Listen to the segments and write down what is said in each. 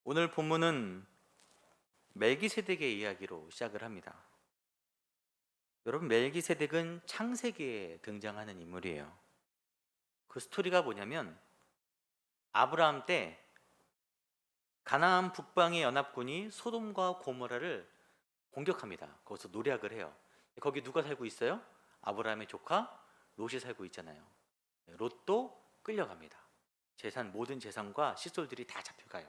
오늘 본문은 멜기세덱의 이야기로 시작을 합니다. 여러분, 멜기세덱은 창세기에 등장하는 인물이에요. 그 스토리가 뭐냐면 아브라함 때 가나안 북방의 연합군이 소돔과 고모라를 공격합니다. 거기서 노략을 해요. 거기 누가 살고 있어요? 아브라함의 조카 롯이 살고 있잖아요. 롯도 끌려갑니다. 모든 재산과 시솔들이 다 잡혀가요.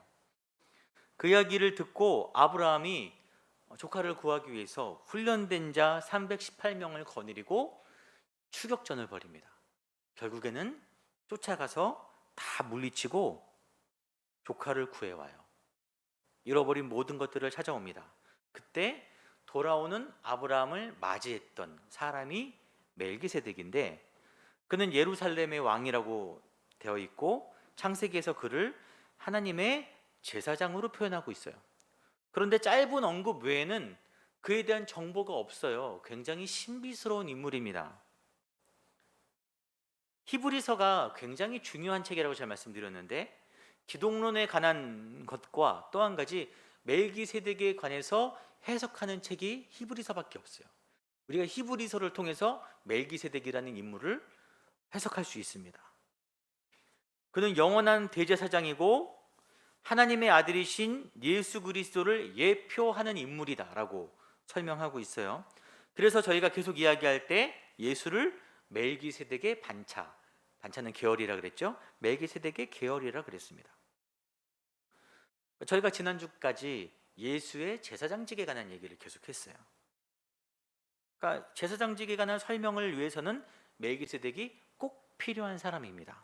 그 이야기를 듣고 아브라함이 조카를 구하기 위해서 훈련된 자 318명을 거느리고 추격전을 벌입니다. 결국에는 쫓아가서 다 물리치고 조카를 구해와요. 잃어버린 모든 것들을 찾아옵니다. 그때 돌아오는 아브라함을 맞이했던 사람이 멜기세덱인데, 그는 예루살렘의 왕이라고 되어 있고 창세기에서 그를 하나님의 제사장으로 표현하고 있어요. 그런데 짧은 언급 외에는 그에 대한 정보가 없어요. 굉장히 신비스러운 인물입니다. 히브리서가 굉장히 중요한 책이라고 제가 말씀드렸는데, 기독론에 관한 것과 또 한 가지 멜기세덱에 관해서 해석하는 책이 히브리서밖에 없어요. 우리가 히브리서를 통해서 멜기세덱이라는 인물을 해석할 수 있습니다. 그는 영원한 대제사장이고 하나님의 아들이신 예수 그리스도를 예표하는 인물이다라고 설명하고 있어요. 그래서 저희가 계속 이야기할 때 예수를 멜기세덱의 반차는 계열이라 그랬죠. 멜기세덱의 계열이라 그랬습니다. 저희가 지난주까지 예수의 제사장직에 관한 얘기를 계속했어요. 그러니까 제사장직에 관한 설명을 위해서는 멜기세덱이 꼭 필요한 사람입니다.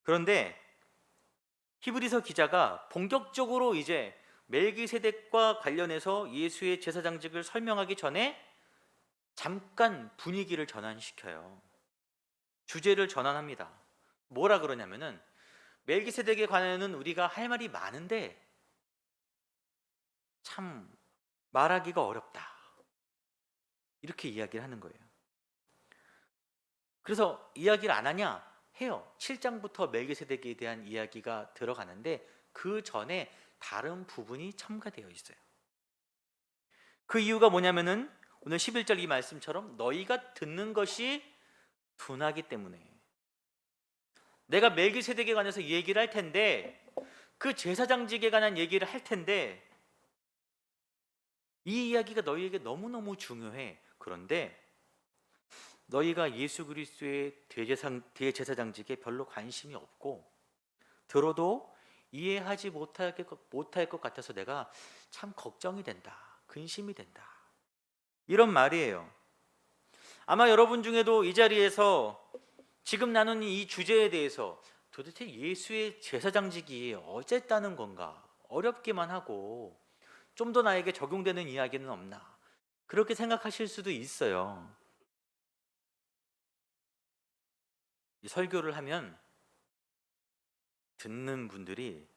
그런데 히브리서 기자가 본격적으로 이제 멜기세덱과 관련해서 예수의 제사장직을 설명하기 전에 잠깐 분위기를 전환시켜요. 주제를 전환합니다. 뭐라 그러냐면은 멜기세덱에 관해서는 우리가 할 말이 많은데 참 말하기가 어렵다, 이렇게 이야기를 하는 거예요. 그래서 이야기를 안 하냐? 해요. 7장부터 멜기세덱에 대한 이야기가 들어가는데 그 전에 다른 부분이 첨가되어 있어요. 그 이유가 뭐냐면은 오늘 11절 이 말씀처럼 너희가 듣는 것이 둔하기 때문에, 내가 멜기세덱에 관해서 이 얘기를 할 텐데, 그 제사장직에 관한 얘기를 할 텐데 이 이야기가 너희에게 너무너무 중요해. 그런데 너희가 예수 그리스도의 대제사장직에 별로 관심이 없고 들어도 이해하지 못할 것 같아서 내가 참 걱정이 된다, 근심이 된다, 이런 말이에요. 아마 여러분 중에도 이 자리에서 지금 나누는 이 주제에 대해서 도대체 예수의 제사장직이 어쨌다는 건가, 어렵기만 하고 좀 더 나에게 적용되는 이야기는 없나, 그렇게 생각하실 수도 있어요. 이 설교를 하면 듣는 분들이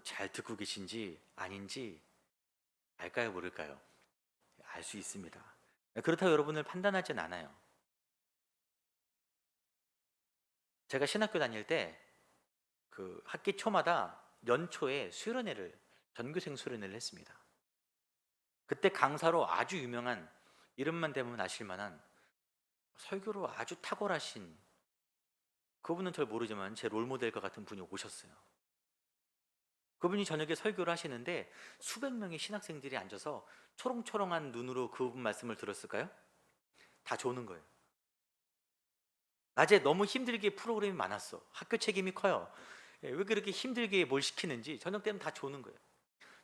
잘 듣고 계신지 아닌지 알까요, 모를까요? 알 수 있습니다. 그렇다고 여러분을 판단하진 않아요. 제가 신학교 다닐 때 그 학기 초마다 연초에 전교생 수련회를 했습니다. 그때 강사로 아주 유명한, 이름만 대면 아실 만한, 설교로 아주 탁월하신, 그분은 잘 모르지만 제 롤모델과 같은 분이 오셨어요. 그분이 저녁에 설교를 하시는데 수백 명의 신학생들이 앉아서 초롱초롱한 눈으로 그분 말씀을 들었을까요? 다 조는 거예요. 낮에 너무 힘들게 프로그램이 많았어. 학교 책임이 커요. 왜 그렇게 힘들게 뭘 시키는지 저녁 때면 다 조는 거예요.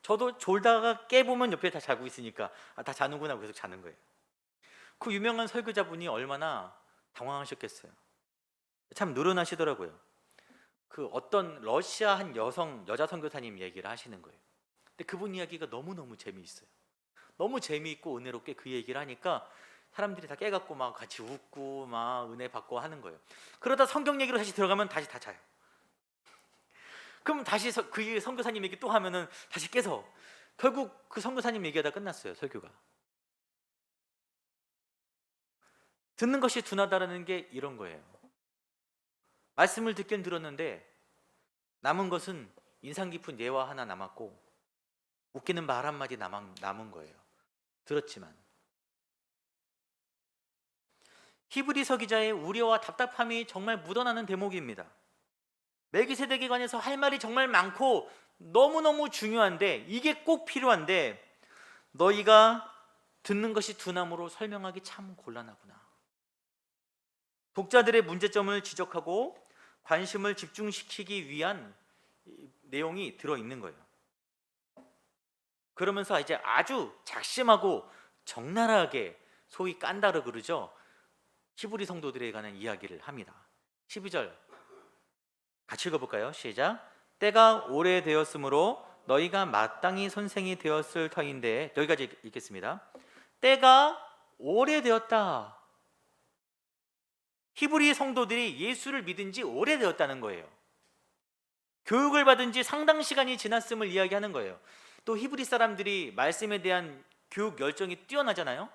저도 졸다가 깨보면 옆에 다 자고 있으니까 다 자는구나 하고 계속 자는 거예요. 그 유명한 설교자분이 얼마나 당황하셨겠어요. 참 노련하시더라고요. 그 어떤 러시아 한 여자 선교사님 얘기를 하시는 거예요. 근데 그분 이야기가 너무너무 재미있어요. 너무 재미있고 은혜롭게 그 얘기를 하니까 사람들이 다 깨갖고 막 같이 웃고 막 은혜 받고 하는 거예요. 그러다 성경 얘기로 다시 들어가면 다시 다 자요. 그럼 다시 그 선교사님 얘기 또 하면은 다시 깨서 결국 그 선교사님 얘기하다 끝났어요, 설교가. 듣는 것이 둔하다라는 게 이런 거예요. 말씀을 듣긴 들었는데 남은 것은 인상 깊은 예화 하나 남았고 웃기는 말 한마디 남은 거예요. 들었지만 히브리서 기자의 우려와 답답함이 정말 묻어나는 대목입니다. 멜기세덱에 관해서 할 말이 정말 많고 너무너무 중요한데, 이게 꼭 필요한데 너희가 듣는 것이 두나무로 설명하기 참 곤란하구나. 독자들의 문제점을 지적하고 관심을 집중시키기 위한 내용이 들어있는 거예요. 그러면서 이제 아주 작심하고 적나라하게, 소위 깐다르 그러죠, 히브리 성도들에 관한 이야기를 합니다. 12절 같이 읽어볼까요? 시작. 때가 오래되었으므로 너희가 마땅히 선생이 되었을 터인데, 여기까지 읽겠습니다. 때가 오래되었다. 히브리 성도들이 예수를 믿은 지 오래되었다는 거예요. 교육을 받은 지 상당 시간이 지났음을 이야기하는 거예요. 또 히브리 사람들이 말씀에 대한 교육 열정이 뛰어나잖아요.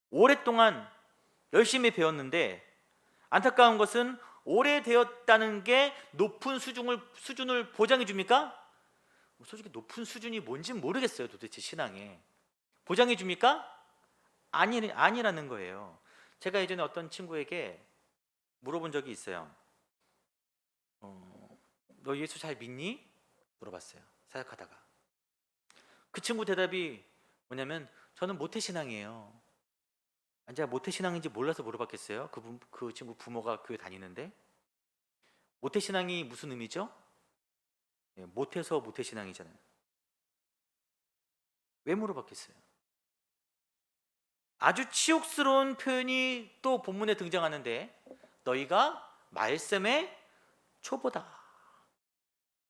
오랫동안 열심히 배웠는데 안타까운 것은 오래되었다는 게 높은 수준을 보장해 줍니까? 솔직히 높은 수준이 뭔지는 모르겠어요. 도대체 신앙에 보장해 줍니까? 아니라는 거예요. 제가 예전에 어떤 친구에게 물어본 적이 있어요. 너 예수 잘 믿니? 물어봤어요. 사역하다가. 그 친구 대답이 뭐냐면, 저는 모태신앙이에요. 제가 모태신앙인지 몰라서 물어봤겠어요? 그 친구 부모가 교회 다니는데. 모태신앙이 무슨 의미죠? 못해서 모태신앙이잖아요. 왜 물어봤겠어요? 아주 치욕스러운 표현이 또 본문에 등장하는데, 너희가 말씀의 초보다.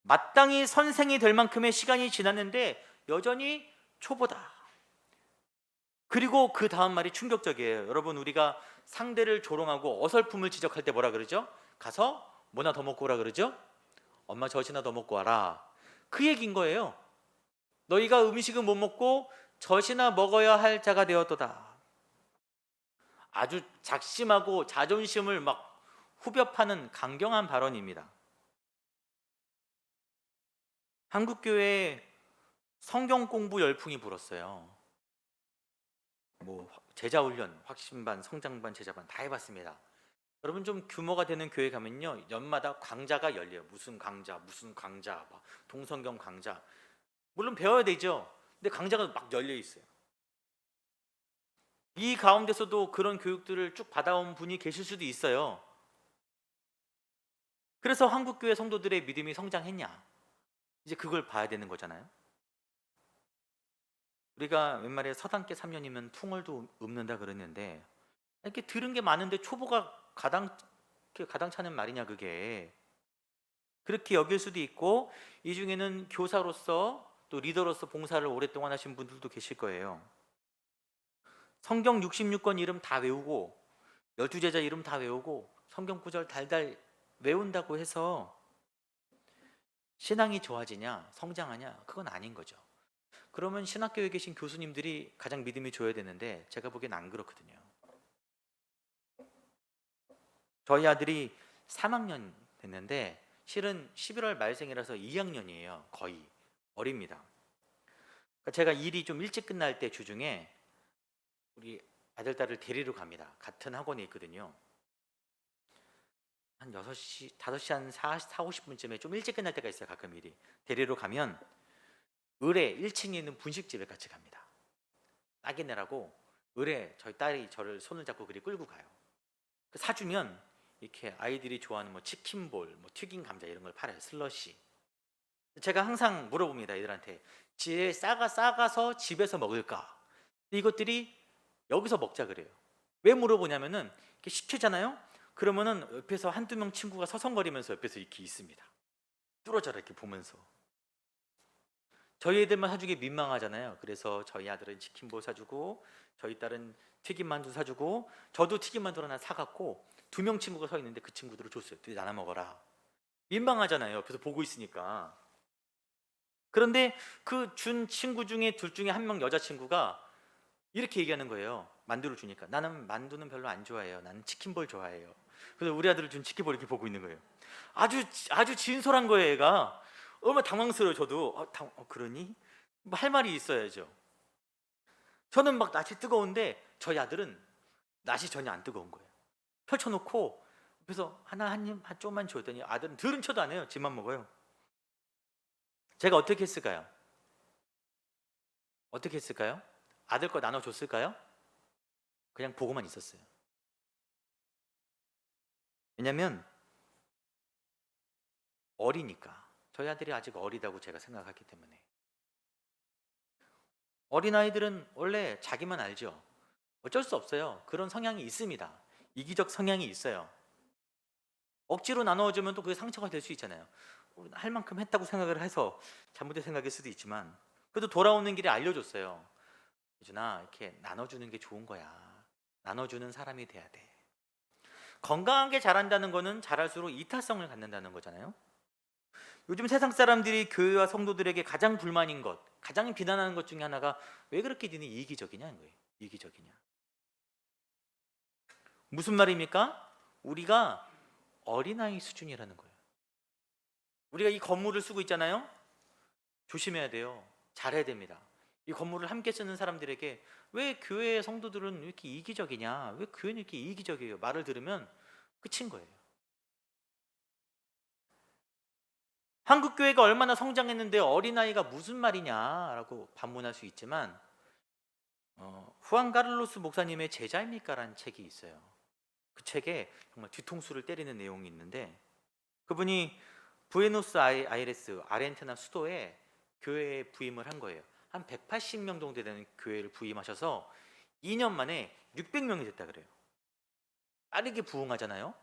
마땅히 선생이 될 만큼의 시간이 지났는데 여전히 초보다. 그리고 그 다음 말이 충격적이에요. 여러분, 우리가 상대를 조롱하고 어설픔을 지적할 때 뭐라 그러죠? 가서 뭐나 더 먹고 오라 그러죠? 엄마 젖이나 더 먹고 와라. 그 얘기인 거예요. 너희가 음식은 못 먹고 젖이나 먹어야 할 자가 되었도다. 아주 작심하고 자존심을 막 후벼 파는 강경한 발언입니다. 한국교회에 성경 공부 열풍이 불었어요. 제자훈련, 확신반, 성장반, 제자반 다 해봤습니다. 여러분, 좀 규모가 되는 교회 가면요, 연마다 강좌가 열려요. 무슨 강좌, 막 동성경 강좌. 물론 배워야 되죠. 근데 강좌가 막 열려 있어요. 이 가운데서도 그런 교육들을 쭉 받아온 분이 계실 수도 있어요. 그래서 한국교회 성도들의 믿음이 성장했냐? 이제 그걸 봐야 되는 거잖아요. 우리가 웬말에 서당계 3년이면 풍월도 읊는다 그랬는데, 이렇게 들은 게 많은데 초보가 가당차는 말이냐 그게. 그렇게 여길 수도 있고, 이 중에는 교사로서 또 리더로서 봉사를 오랫동안 하신 분들도 계실 거예요. 성경 66권 이름 다 외우고 12제자 이름 다 외우고 성경 구절 달달 외운다고 해서 신앙이 좋아지냐, 성장하냐? 그건 아닌 거죠. 그러면 신학교에 계신 교수님들이 가장 믿음이 좋아야 되는데, 제가 보기엔 안 그렇거든요. 저희 아들이 3학년 됐는데 실은 11월 말생이라서 2학년이에요. 거의 어립니다. 그러니까 제가 일이 좀 일찍 끝날 때 주중에 우리 아들, 딸을 데리러 갑니다. 같은 학원에 있거든요. 한 6시, 5시 한 4, 50분쯤에 좀 일찍 끝날 때가 있어요. 가끔 일이. 데리러 가면 을에 1층에 있는 분식집에 같이 갑니다. 싸게 내라고 을에 저희 딸이 저를 손을 잡고 그리 끌고 가요. 사주면 이렇게 아이들이 좋아하는 치킨볼, 튀긴 감자 이런 걸 팔아요. 슬러시. 제가 항상 물어봅니다. 애들한테. 싸가서 집에서 먹을까? 이것들이 여기서 먹자 그래요. 왜 물어보냐면은 이렇게 시키잖아요. 그러면은 옆에서 한두 명 친구가 서성거리면서 옆에서 이렇게 있습니다. 뚫어져라 이렇게 보면서. 저희 애들만 사주기 민망하잖아요. 그래서 저희 아들은 치킨볼 사주고 저희 딸은 튀김만두 사주고, 저도 튀김만두 하나 사갖고 2명 친구가 서 있는데 그 친구들을 줬어요. 나눠 먹어라. 민망하잖아요. 옆에서 보고 있으니까. 그런데 그 준 친구 중에 둘 중에 한 명 여자친구가 이렇게 얘기하는 거예요. 만두를 주니까. 나는 만두는 별로 안 좋아해요. 나는 치킨볼 좋아해요. 그래서 우리 아들을 준 치킨볼 이렇게 보고 있는 거예요. 아주 진솔한 거예요, 얘가. 얼마나 당황스러워요. 저도 그러니? 뭐 할 말이 있어야죠. 저는 막 낯이 뜨거운데 저희 아들은 낯이 전혀 안 뜨거운 거예요. 펼쳐놓고 그래서 하나 한 입 한 조금만 줬더니 아들은 들은 척도 안 해요. 집만 먹어요. 제가 어떻게 했을까요? 어떻게 했을까요? 아들 거 나눠줬을까요? 그냥 보고만 있었어요. 왜냐면 어리니까. 저희 아들이 아직 어리다고 제가 생각하기 때문에. 어린아이들은 원래 자기만 알죠. 어쩔 수 없어요. 그런 성향이 있습니다. 이기적 성향이 있어요. 억지로 나눠주면 또 그게 상처가 될 수 있잖아요. 할 만큼 했다고 생각을 해서 잘못된 생각일 수도 있지만 그래도 돌아오는 길에 알려줬어요. 유준아, 이렇게 나눠주는 게 좋은 거야. 나눠주는 사람이 돼야 돼. 건강하게 자란다는 거는 자랄수록 이타성을 갖는다는 거잖아요. 요즘 세상 사람들이 교회와 성도들에게 가장 불만인 것, 가장 비난하는 것 중에 하나가 왜 그렇게 니네 이기적이냐는 거예요. 이기적이냐. 무슨 말입니까? 우리가 어린아이 수준이라는 거예요. 우리가 이 건물을 쓰고 있잖아요. 조심해야 돼요. 잘해야 됩니다. 이 건물을 함께 쓰는 사람들에게 왜 교회 성도들은 이렇게 이기적이냐, 왜 교회는 이렇게 이기적이에요? 말을 들으면 끝인 거예요. 한국 교회가 얼마나 성장했는데 어린아이가 무슨 말이냐라고 반문할 수 있지만 후안 카를로스 목사님의 제자입니까? 라는 책이 있어요. 그 책에 정말 뒤통수를 때리는 내용이 있는데 그분이 부에노스 아이레스 아르헨티나 수도에 교회에 부임을 한 거예요. 한 180명 정도 되는 교회를 부임하셔서 2년 만에 600명이 됐다 그래요. 빠르게 부흥하잖아요.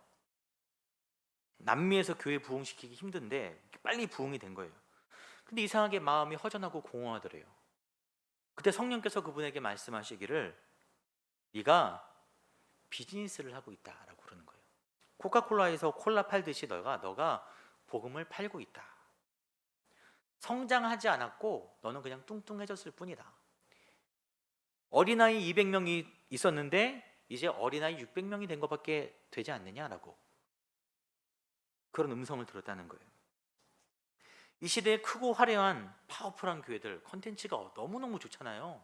남미에서 교회 부흥시키기 힘든데 빨리 부흥이 된 거예요. 근데 이상하게 마음이 허전하고 공허하더래요. 그때 성령께서 그분에게 말씀하시기를 네가 비즈니스를 하고 있다라고 그러는 거예요. 코카콜라에서 콜라 팔듯이 너가 복음을 팔고 있다. 성장하지 않았고 너는 그냥 뚱뚱해졌을 뿐이다. 어린아이 200명이 있었는데 이제 어린아이 600명이 된 것밖에 되지 않느냐라고 그런 음성을 들었다는 거예요. 이 시대에 크고 화려한 파워풀한 교회들 컨텐츠가 너무너무 좋잖아요.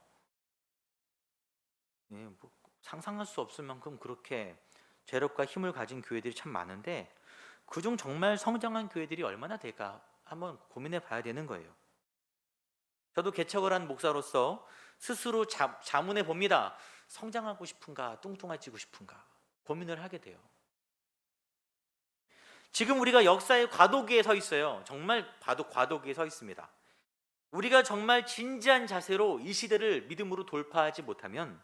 뭐 상상할 수 없을 만큼 그렇게 재력과 힘을 가진 교회들이 참 많은데 그중 정말 성장한 교회들이 얼마나 될까 한번 고민해 봐야 되는 거예요. 저도 개척을 한 목사로서 스스로 자문해 봅니다. 성장하고 싶은가 뚱뚱해지고 싶은가 고민을 하게 돼요. 지금 우리가 역사의 과도기에 서 있어요. 정말 과도기에 서 있습니다. 우리가 정말 진지한 자세로 이 시대를 믿음으로 돌파하지 못하면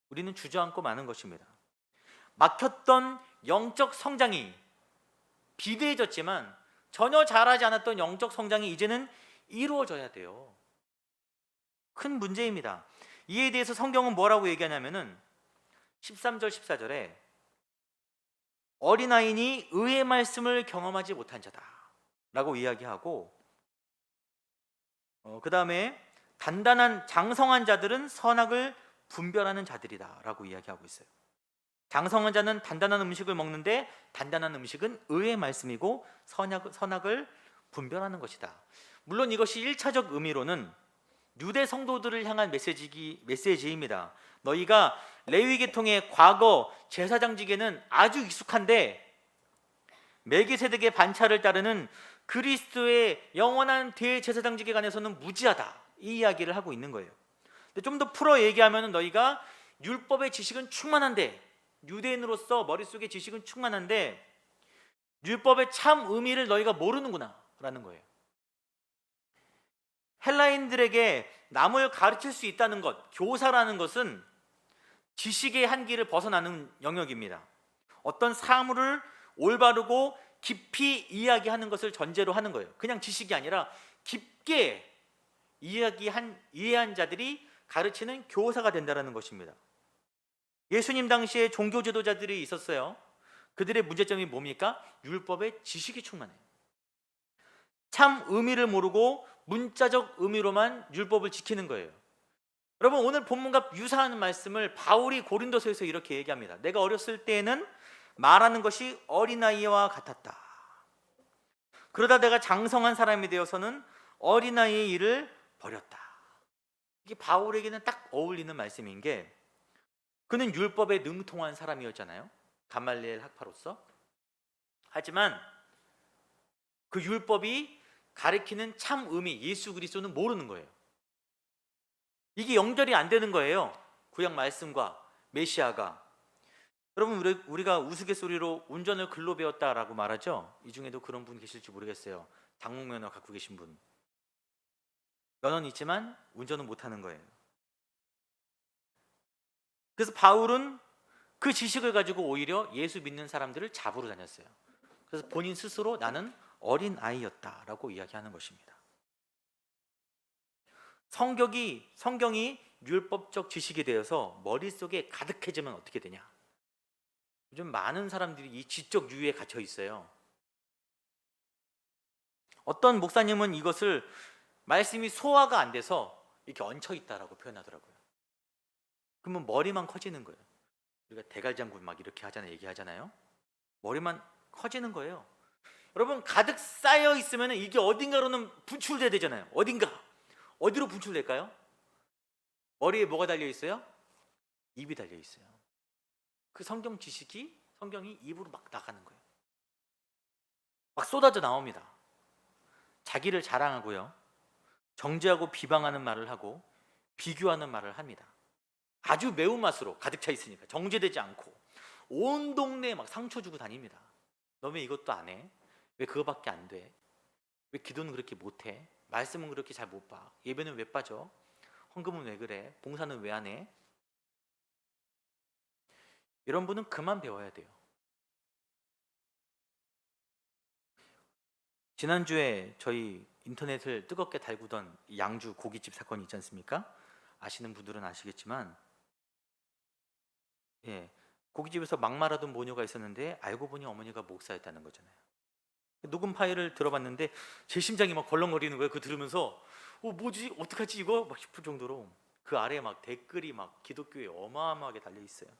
우리는 주저앉고 마는 것입니다. 막혔던 영적 성장이 비대해졌지만 전혀 잘하지 않았던 영적 성장이 이제는 이루어져야 돼요. 큰 문제입니다. 이에 대해서 성경은 뭐라고 얘기하냐면은 13절 14절에 어린아이니 의의 말씀을 경험하지 못한 자다 라고 이야기하고 그 다음에 단단한 장성한 자들은 선악을 분별하는 자들이다 라고 이야기하고 있어요. 장성한 자는 단단한 음식을 먹는데 단단한 음식은 의의 말씀이고 선악을 분별하는 것이다. 물론 이것이 1차적 의미로는 유대 성도들을 향한 메시지입니다. 너희가 레위 계통의 과거 제사장직에는 아주 익숙한데 멜기세덱의 반차를 따르는 그리스도의 영원한 대제사장직에 관해서는 무지하다. 이 이야기를 하고 있는 거예요. 근데 좀 더 풀어 얘기하면 너희가 율법의 지식은 충만한데 유대인으로서 머릿속에 지식은 충만한데 율법의 참 의미를 너희가 모르는구나 라는 거예요. 헬라인들에게 남을 가르칠 수 있다는 것, 교사라는 것은 지식의 한계를 벗어나는 영역입니다. 어떤 사물을 올바르고 깊이 이야기하는 것을 전제로 하는 거예요. 그냥 지식이 아니라 깊게 이해한 자들이 가르치는 교사가 된다는 것입니다. 예수님 당시에 종교 지도자들이 있었어요. 그들의 문제점이 뭡니까? 율법의 지식이 충만해요. 참 의미를 모르고 문자적 의미로만 율법을 지키는 거예요. 여러분 오늘 본문과 유사한 말씀을 바울이 고린도서에서 이렇게 얘기합니다. 내가 어렸을 때에는 말하는 것이 어린아이와 같았다. 그러다 내가 장성한 사람이 되어서는 어린아이의 일을 버렸다. 이게 바울에게는 딱 어울리는 말씀인 게, 그는 율법에 능통한 사람이었잖아요. 가말리엘 학파로서. 하지만 그 율법이 가리키는 참 의미, 예수 그리스도는 모르는 거예요. 이게 연결이 안 되는 거예요. 구약 말씀과 메시아가. 여러분, 우리가 우스갯소리로 운전을 글로 배웠다라고 말하죠. 이 중에도 그런 분 계실지 모르겠어요. 장롱면허 갖고 계신 분. 면허는 있지만 운전은 못하는 거예요. 그래서 바울은 그 지식을 가지고 오히려 예수 믿는 사람들을 잡으러 다녔어요. 그래서 본인 스스로 나는 어린 아이였다라고 이야기하는 것입니다. 성경이 율법적 지식이 되어서 머릿속에 가득해지면 어떻게 되냐? 요즘 많은 사람들이 이 지적 유예에 갇혀 있어요. 어떤 목사님은 이것을 말씀이 소화가 안 돼서 이렇게 얹혀 있다라고 표현하더라고요. 그러면 머리만 커지는 거예요. 우리가 대갈장군 막 이렇게 얘기하잖아요. 머리만 커지는 거예요. 여러분, 가득 쌓여 있으면 이게 어딘가로는 분출돼야 되잖아요. 어디로 분출될까요? 머리에 뭐가 달려 있어요? 입이 달려 있어요. 그 성경이 입으로 막 나가는 거예요. 막 쏟아져 나옵니다. 자기를 자랑하고요, 정죄하고 비방하는 말을 하고 비교하는 말을 합니다. 아주 매운맛으로 가득 차 있으니까 정죄되지 않고 온 동네에 막 상처 주고 다닙니다. 너 왜 이것도 안 해? 왜 그거밖에 안 돼? 왜 기도는 그렇게 못해? 말씀은 그렇게 잘 못 봐? 예배는 왜 빠져? 헌금은 왜 그래? 봉사는 왜 안 해? 이런 분은 그만 배워야 돼요. 지난주에 저희 인터넷을 뜨겁게 달구던 양주 고깃집 사건이 있지 않습니까? 아시는 분들은 아시겠지만, 고깃집에서 막말하던 모녀가 있었는데 알고 보니 어머니가 목사였다는 거잖아요. 녹음 파일을 들어봤는데 제 심장이 막 벌렁거리는 거예요. 그거 들으면서 뭐지? 어떡하지 이거? 막 싶을 정도로 그 아래에 막 댓글이 막 기독교에 어마어마하게 달려 있어요.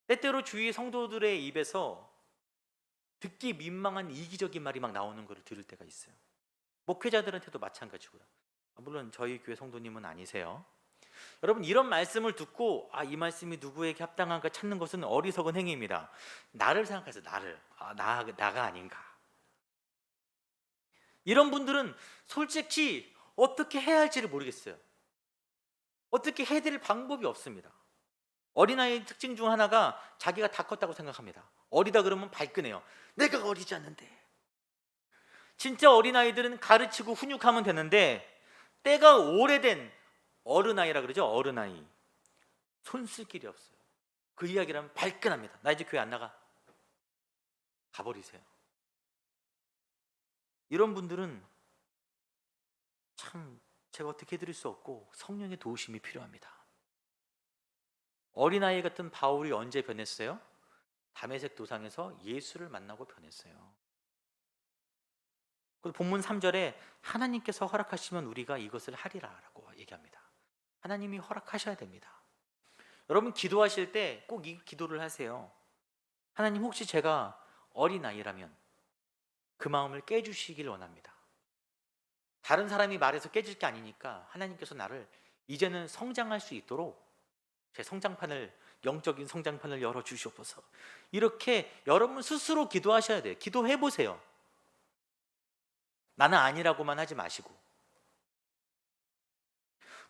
때때로 주위 성도들의 입에서 듣기 민망한 이기적인 말이 막 나오는 것을 들을 때가 있어요. 목회자들한테도 마찬가지고요. 물론 저희 교회 성도님은 아니세요. 여러분, 이런 말씀을 듣고 이 말씀이 누구에게 합당한가 찾는 것은 어리석은 행위입니다. 나를 생각해서 나가 아닌가. 이런 분들은 솔직히 어떻게 해야 할지를 모르겠어요. 어떻게 해드릴 방법이 없습니다. 어린아이의 특징 중 하나가 자기가 다 컸다고 생각합니다. 어리다 그러면 발끈해요. 내가 어리지 않는데. 진짜 어린아이들은 가르치고 훈육하면 되는데, 때가 오래된 어른아이라 그러죠. 어른아이. 손 쓸 길이 없어요. 그 이야기를 하면 발끈합니다. 나 이제 교회 안 나가. 가버리세요. 이런 분들은 참 제가 어떻게 해드릴 수 없고 성령의 도우심이 필요합니다. 어린아이 같은 바울이 언제 변했어요? 다메섹 도상에서 예수를 만나고 변했어요. 본문 3절에 하나님께서 허락하시면 우리가 이것을 하리라 라고 얘기합니다. 하나님이 허락하셔야 됩니다. 여러분, 기도하실 때 꼭 이 기도를 하세요. 하나님, 혹시 제가 어린아이라면 그 마음을 깨주시길 원합니다. 다른 사람이 말해서 깨질 게 아니니까 하나님께서 나를 이제는 성장할 수 있도록 제 영적인 성장판을 열어주시옵소서. 이렇게 여러분 스스로 기도하셔야 돼요. 기도해 보세요. 나는 아니라고만 하지 마시고.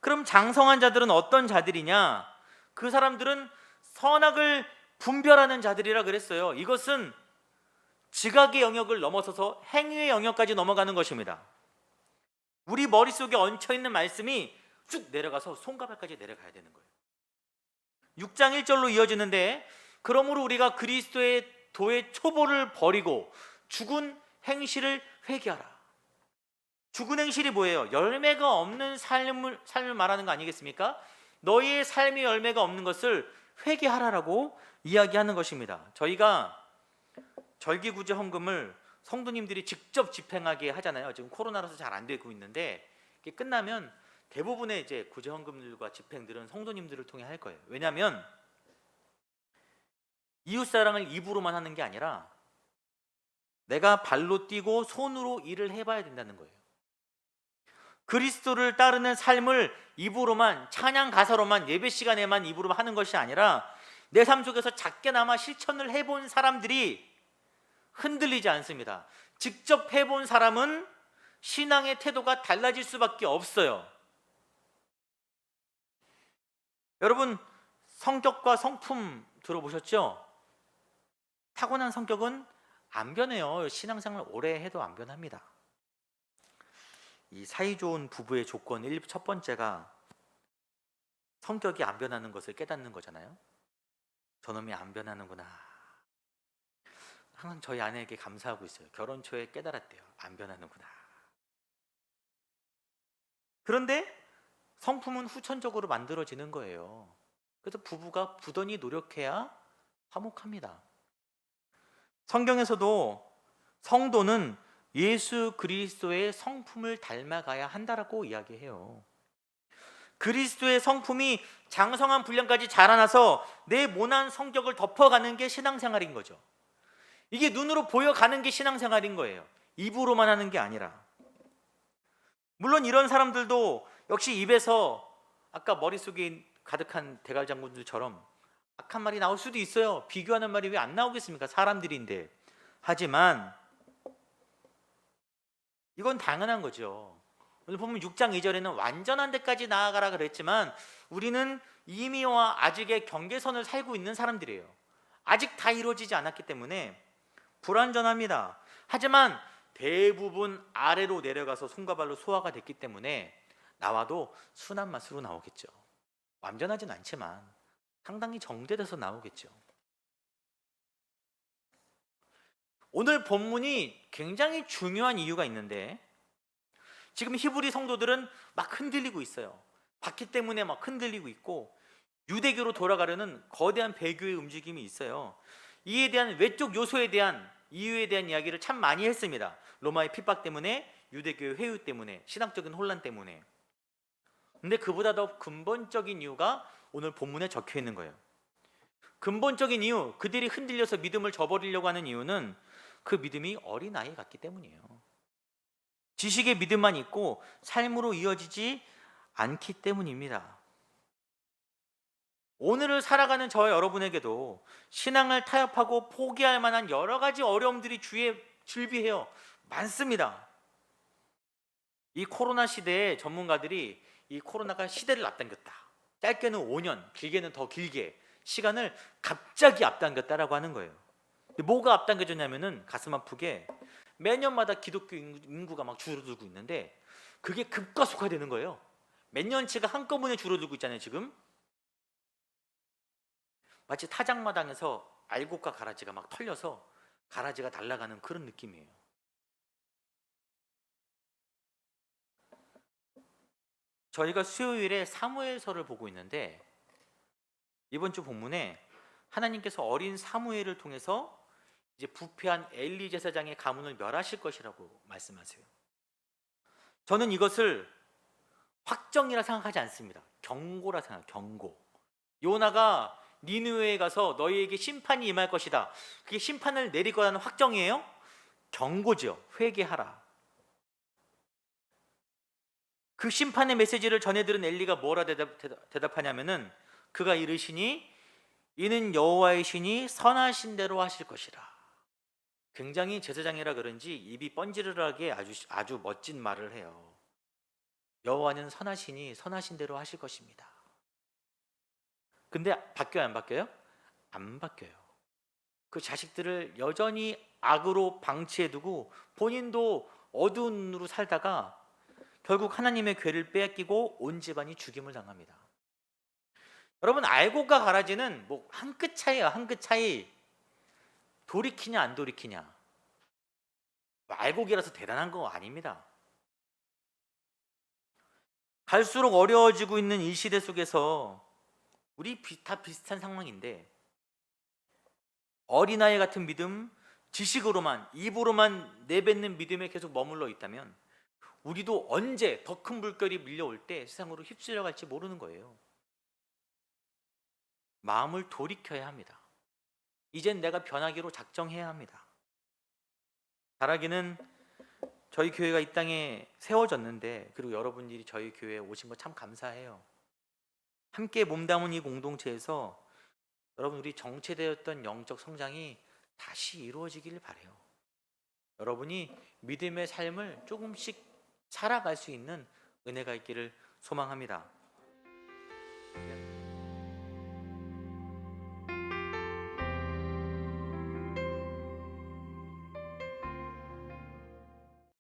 그럼 장성한 자들은 어떤 자들이냐? 그 사람들은 선악을 분별하는 자들이라 그랬어요. 이것은 지각의 영역을 넘어서서 행위의 영역까지 넘어가는 것입니다. 우리 머릿속에 얹혀있는 말씀이 쭉 내려가서 손가락까지 내려가야 되는 거예요. 6장 1절로 이어지는데, 그러므로 우리가 그리스도의 도의 초보를 버리고 죽은 행실을 회개하라. 죽은 행실이 뭐예요? 열매가 없는 삶을 말하는 거 아니겠습니까? 너희의 삶의 열매가 없는 것을 회개하라라고 이야기하는 것입니다. 저희가 절기구제 헌금을 성도님들이 직접 집행하게 하잖아요. 지금 코로나라서 잘 안 되고 있는데, 이게 끝나면 대부분의 이제 구제 헌금들과 집행들은 성도님들을 통해 할 거예요. 왜냐하면 이웃사랑을 입으로만 하는 게 아니라 내가 발로 뛰고 손으로 일을 해봐야 된다는 거예요. 그리스도를 따르는 삶을 입으로만, 찬양 가사로만, 예배 시간에만 입으로만 하는 것이 아니라 내 삶 속에서 작게나마 실천을 해본 사람들이 흔들리지 않습니다. 직접 해본 사람은 신앙의 태도가 달라질 수밖에 없어요. 여러분, 성격과 성품 들어보셨죠? 타고난 성격은 안 변해요. 신앙생활 오래 해도 안 변합니다. 이 사이 좋은 부부의 조건 첫 번째가 성격이 안 변하는 것을 깨닫는 거잖아요. 저놈이 안 변하는구나. 항상 저희 아내에게 감사하고 있어요. 결혼 초에 깨달았대요. 안 변하는구나. 그런데 성품은 후천적으로 만들어지는 거예요. 그래서 부부가 부단히 노력해야 화목합니다. 성경에서도 성도는 예수 그리스도의 성품을 닮아가야 한다라고 이야기해요. 그리스도의 성품이 장성한 분량까지 자라나서 내 모난 성격을 덮어가는 게 신앙생활인 거죠. 이게 눈으로 보여가는 게 신앙생활인 거예요. 입으로만 하는 게 아니라. 물론 이런 사람들도 역시 입에서 아까 머릿속에 가득한 대갈장군들처럼 악한 말이 나올 수도 있어요. 비교하는 말이 왜 안 나오겠습니까? 사람들인데. 하지만 이건 당연한 거죠. 오늘 보면 6장 2절에는 완전한 데까지 나아가라 그랬지만 우리는 이미와 아직의 경계선을 살고 있는 사람들이에요. 아직 다 이루어지지 않았기 때문에 불완전합니다. 하지만 대부분 아래로 내려가서 손과 발로 소화가 됐기 때문에 나와도 순한 맛으로 나오겠죠. 완전하진 않지만 상당히 정제돼서 나오겠죠. 오늘 본문이 굉장히 중요한 이유가 있는데 지금 히브리 성도들은 막 흔들리고 있어요. 바퀴 때문에 막 흔들리고 있고 유대교로 돌아가려는 거대한 배교의 움직임이 있어요. 이에 대한 외적 요소에 대한 이유에 대한 이야기를 참 많이 했습니다. 로마의 핍박 때문에, 유대교의 회유 때문에, 신학적인 혼란 때문에. 근데 그보다 더 근본적인 이유가 오늘 본문에 적혀 있는 거예요. 근본적인 이유, 그들이 흔들려서 믿음을 저버리려고 하는 이유는 그 믿음이 어린아이 같기 때문이에요. 지식의 믿음만 있고 삶으로 이어지지 않기 때문입니다. 오늘을 살아가는 저와 여러분에게도 신앙을 타협하고 포기할 만한 여러 가지 어려움들이 주위에 즐비해요. 많습니다. 이 코로나 시대에 전문가들이 이 코로나가 시대를 앞당겼다. 짧게는 5년, 길게는 더 길게 시간을 갑자기 앞당겼다라고 하는 거예요. 뭐가 앞당겨졌냐면은 가슴 아프게 매년마다 기독교 인구가 막 줄어들고 있는데 그게 급가속화되는 거예요. 몇 년치가 한꺼번에 줄어들고 있잖아요. 지금 마치 타작마당에서 알곡과 가라지가 막 털려서 가라지가 날아가는 그런 느낌이에요. 저희가 수요일에 사무엘서를 보고 있는데 이번 주 본문에 하나님께서 어린 사무엘을 통해서 이제 부패한 엘리 제사장의 가문을 멸하실 것이라고 말씀하세요. 저는 이것을 확정이라 생각하지 않습니다. 경고라 생각해요. 경고. 요나가 니느웨에 가서 너희에게 심판이 임할 것이다. 그게 심판을 내릴 거라는 확정이에요? 경고죠. 회개하라. 그 심판의 메시지를 전해들은 엘리가 뭐라 대답하냐면은 그가 이르시니 이는 여호와의 신이 선하신 대로 하실 것이라. 굉장히 제사장이라 그런지 입이 번지르르하게 아주 멋진 말을 해요. 여호와는 선하시니 선하신 대로 하실 것입니다. 근데 바뀌어요, 안 바뀌어요? 안 바뀌어요. 그 자식들을 여전히 악으로 방치해두고 본인도 어두운 눈으로 살다가 결국 하나님의 궤를 빼앗기고 온 집안이 죽임을 당합니다. 여러분, 알곡과 가라지는 뭐 한 끗 차이야. 한 끗 차이. 돌이키냐 안 돌이키냐. 알곡이라서 대단한 거 아닙니다. 갈수록 어려워지고 있는 이 시대 속에서 우리 다 비슷한 상황인데 어린아이 같은 믿음, 지식으로만, 입으로만 내뱉는 믿음에 계속 머물러 있다면 우리도 언제 더 큰 물결이 밀려올 때 세상으로 휩쓸려 갈지 모르는 거예요. 마음을 돌이켜야 합니다. 이젠 내가 변하기로 작정해야 합니다. 바라기는 저희 교회가 이 땅에 세워졌는데, 그리고 여러분들이 저희 교회에 오신 거 참 감사해요. 함께 몸담은 이 공동체에서 여러분 우리 정체되었던 영적 성장이 다시 이루어지길 바래요. 여러분이 믿음의 삶을 조금씩 살아갈 수 있는 은혜가 있기를 소망합니다.